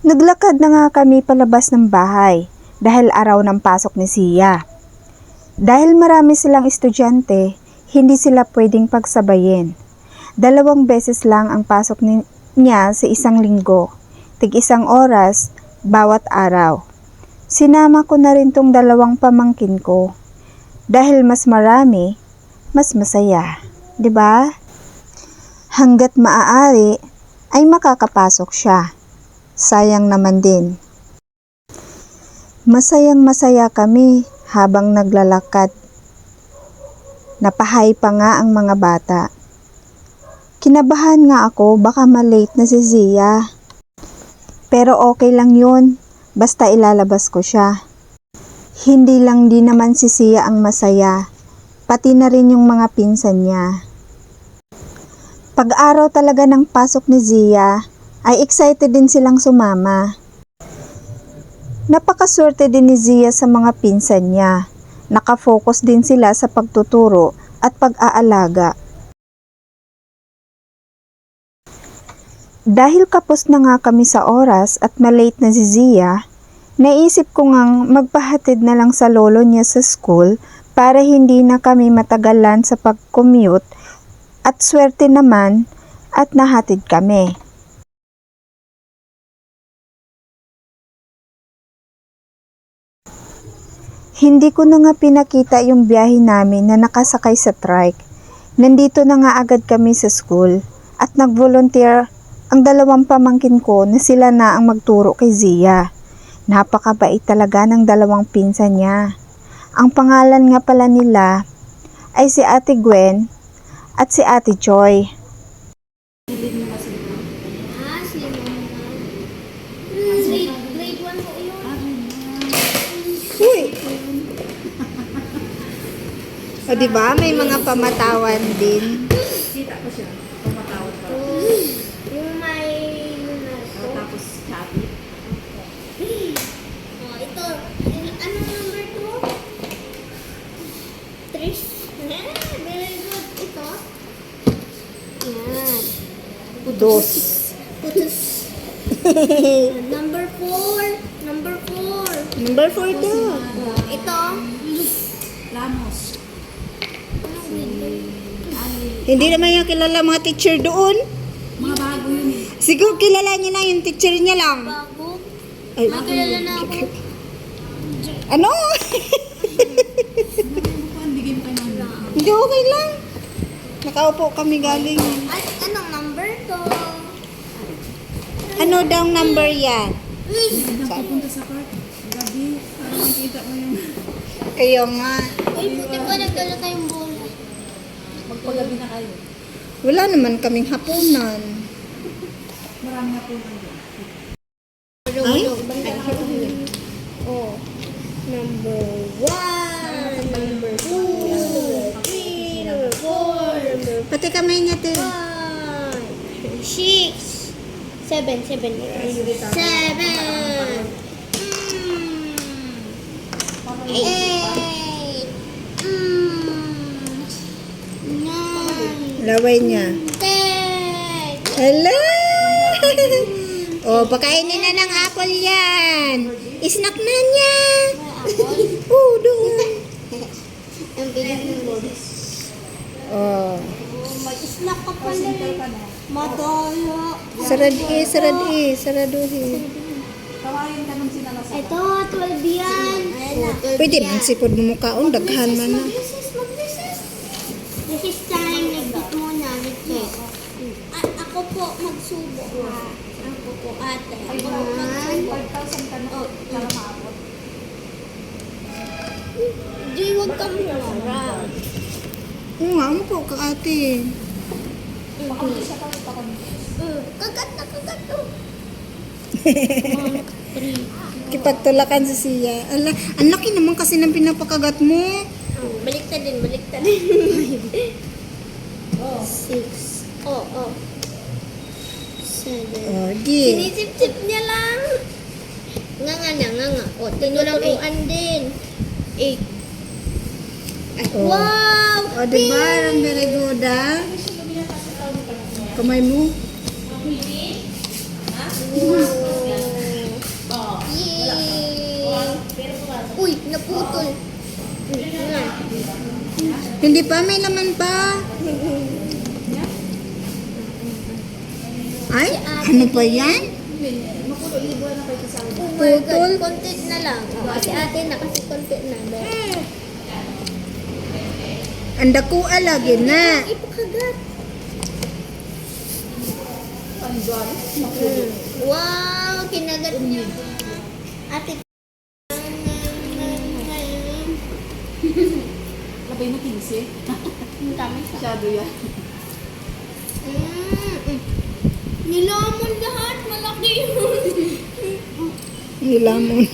Naglakad na nga kami palabas ng bahay dahil araw ng pasok ni Sia. Dahil marami silang estudyante, hindi sila pwedeng pagsabayin. 2 beses lang ang pasok niya sa isang linggo, tig-1 oras bawat araw. Sinama ko na rin tong 2 pamangkin ko. Dahil mas marami, mas masaya, 'di ba? Hanggat maaari ay makakapasok siya. Sayang naman din. Masayang masaya kami habang naglalakad. Napahay pa nga ang mga bata. Kinabahan nga ako baka malate na si Zia. Pero okay lang yun, basta ilalabas ko siya. Hindi lang din naman si Sia ang masaya, pati na rin yung mga pinsan niya. Pag-araw talaga ng pasok ni Zia, ay excited din silang sumama. Napakaswerte din ni Zia sa mga pinsan niya. Nakafocus din sila sa pagtuturo at pag-aalaga. Dahil kapos na nga kami sa oras at malate na si Zia, naisip ko ngang magpahatid na lang sa lolo niya sa school para hindi na kami matagalan sa pag-commute at swerte naman at nahatid kami. Hindi ko na nga pinakita yung biyahe namin na nakasakay sa trike. Nandito na nga agad kami sa school at nag-volunteer ang 2 pamangkin ko na sila na ang magturo kay Zia. Napakabait talaga ng 2 pinsan niya. Ang pangalan nga pala nila ay si Ate Gwen at si Ate Joy. O diba, may mga pamatawan din. Kita ko siya. Tumatawad pa. Yung may Tapos chubby. Oh, ito. Anong number to? 3. Very good. Ito. Yan. Dos. Putus. Number 4. Number 4. Number 4 to. Ito. Lamos. Anong grade? Hindi naman yung kilala mga teacher doon. Mga bago yun eh. Siguro kilala niya na yung teacher niya lang. Bago. Ay, Makilala na ako. ano? Bigyan pa namin. Hindi, okay lang. Nakaupo kami galing. At anong number to? Ano daw number yan? Pupunta sa park. Gabi. Para makita mo yung... Kayo nga. Uy, puti ko nagdala tayong bola. Magpagabi na kayo. Wala naman kaming hapunan. Marami na po nandiyan. Ay? Oh. Number 1, number 2, number 3, number 4, number Pati kamay niya, te. 5, 6, 7, 7. 8, 9, Laway niya. 10. Hello! Oh, pakainin na ng apple yan. Snack na niya. Oh, doon. Ang bilis ng bola. Oh. May snack ka pala eh. Madaya. Saraduhi. Tawarin ka nung sinala sa Ito, 12 yan. Ayan na. Pwede man sipod mo mukhaon, daghan man na. Mag-recess. Recess time. Nag-eat muna. Recess. Ako po magsubo ha. Ako po ate. Ako magsubo. 5,000 ka na para maabot. Di, huwag kang mura. Oo nga, mo po ka ate. Baka hindi siya kami pa kami. Kagat na kagat to. Kipagtulakan sa siya. Ala, ang laki naman kasi ng pinapakagat mo. Baliktad din. 6. Oh. 7. Oh, di. Sinisip-sip niya lang. Nga. O, tinuruan din. 8. Oh. Wow! Oh, diba? Ang very good, ah. Kamay mo. Wow. Uy, naputol. Yan. Hindi pa, may laman pa. Ay, ano pa yan? Makulo, libo na kayo kasama. Oh my God, Putol? konti na lang. Si ate na kasi konti na. Ang dakuha lagi na. Ipakagat. Pandan, makulo. Wow, kinagat niya. Ate. Labay na 15. Ang dami siya. Masyado yan. Nilamon lahat, malaki yun. Nilamon.